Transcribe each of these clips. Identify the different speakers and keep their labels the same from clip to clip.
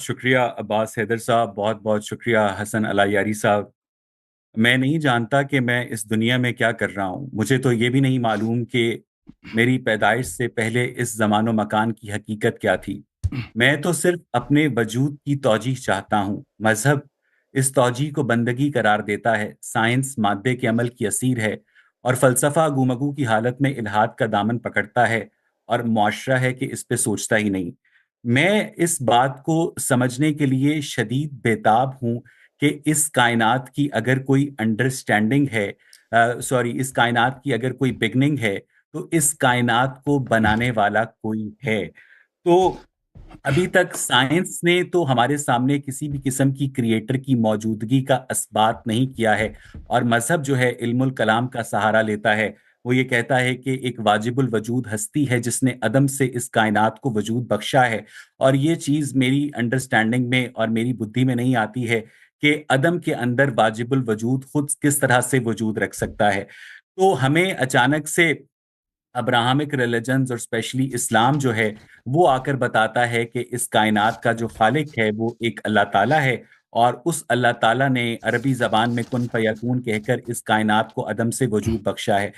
Speaker 1: شکریہ عباس حیدر صاحب، بہت بہت شکریہ حسن الایاری صاحب۔ میں نہیں جانتا کہ میں اس دنیا میں کیا کر رہا ہوں، مجھے تو یہ بھی نہیں معلوم کہ میری پیدائش سے پہلے اس زمان و مکان کی حقیقت کیا تھی۔ میں تو صرف اپنے وجود کی توجیہ چاہتا ہوں۔ مذہب اس توجیہ کو بندگی قرار دیتا ہے، سائنس مادے کے عمل کی اسیر ہے، اور فلسفہ گومگو کی حالت میں الحاد کا دامن پکڑتا ہے، اور معاشرہ ہے کہ اس پہ سوچتا ہی نہیں۔ میں اس بات کو سمجھنے کے لیے شدید بیتاب ہوں کہ اس کائنات کی اگر کوئی انڈرسٹینڈنگ ہے، سوری، اس کائنات کی اگر کوئی بگننگ ہے، تو اس کائنات کو بنانے والا کوئی ہے۔ تو ابھی تک سائنس نے تو ہمارے سامنے کسی بھی قسم کی کریٹر کی موجودگی کا اثبات نہیں کیا ہے، اور مذہب جو ہے علم الکلام کا سہارا لیتا ہے۔ وہ یہ کہتا ہے کہ ایک واجب الوجود ہستی ہے جس نے عدم سے اس کائنات کو وجود بخشا ہے، اور یہ چیز میری انڈرسٹینڈنگ میں اور میری بدھی میں نہیں آتی ہے کہ عدم کے اندر واجب الوجود خود کس طرح سے وجود رکھ سکتا ہے۔ تو ہمیں اچانک سے ابراہمک ریلیجنز اور اسپیشلی اسلام جو ہے وہ آ کر بتاتا ہے کہ اس کائنات کا جو خالق ہے وہ ایک اللہ تعالیٰ ہے، اور اس اللہ تعالیٰ نے عربی زبان میں کن فیکون کہہ کر اس کائنات کو عدم سے وجود بخشا ہے۔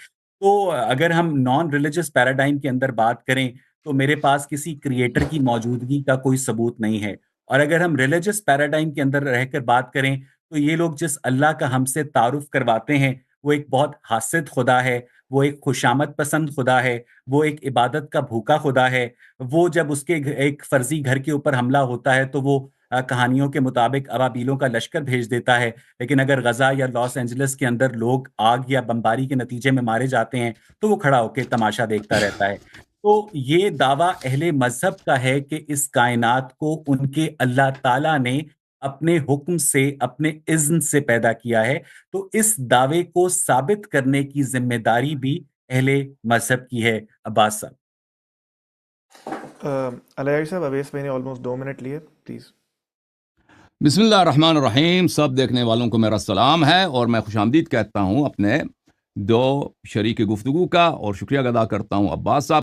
Speaker 1: تو اگر ہم نان ریلیجس پیراڈائم کے اندر بات کریں تو میرے پاس کسی کریٹر کی موجودگی کا کوئی ثبوت نہیں ہے، اور اگر ہم ریلیجس پیراڈائم کے اندر رہ کر بات کریں تو یہ لوگ جس اللہ کا ہم سے تعارف کرواتے ہیں وہ ایک بہت حاسد خدا ہے، وہ ایک خوشامد پسند خدا ہے، وہ ایک عبادت کا بھوکا خدا ہے۔ وہ جب اس کے ایک فرضی گھر کے اوپر حملہ ہوتا ہے تو وہ کہانیوں کے مطابق ابابیلوں کا لشکر بھیج دیتا ہے، لیکن اگر غزہ یا لاس اینجلس کے اندر لوگ آگ یا بمباری کے نتیجے میں مارے جاتے ہیں تو وہ کھڑا ہو کے تماشا دیکھتا رہتا ہے۔ تو یہ دعویٰ اہل مذہب کا ہے کہ اس کائنات کو ان کے اللہ تعالیٰ نے اپنے حکم سے، اپنے اذن سے پیدا کیا ہے۔ تو اس دعوے کو ثابت کرنے کی ذمہ داری بھی اہل مذہب کی ہے۔ عباس صاحب،
Speaker 2: علیہ صاحب، اویس بھائی نے آلموسٹ 2 منٹ لیے، پلیز۔
Speaker 3: بسم اللہ الرحمن الرحیم۔ سب دیکھنے والوں کو میرا سلام ہے، اور میں خوش آمدید کہتا ہوں اپنے دو شریک گفتگو کا، اور شکریہ ادا کرتا ہوں عباس صاحب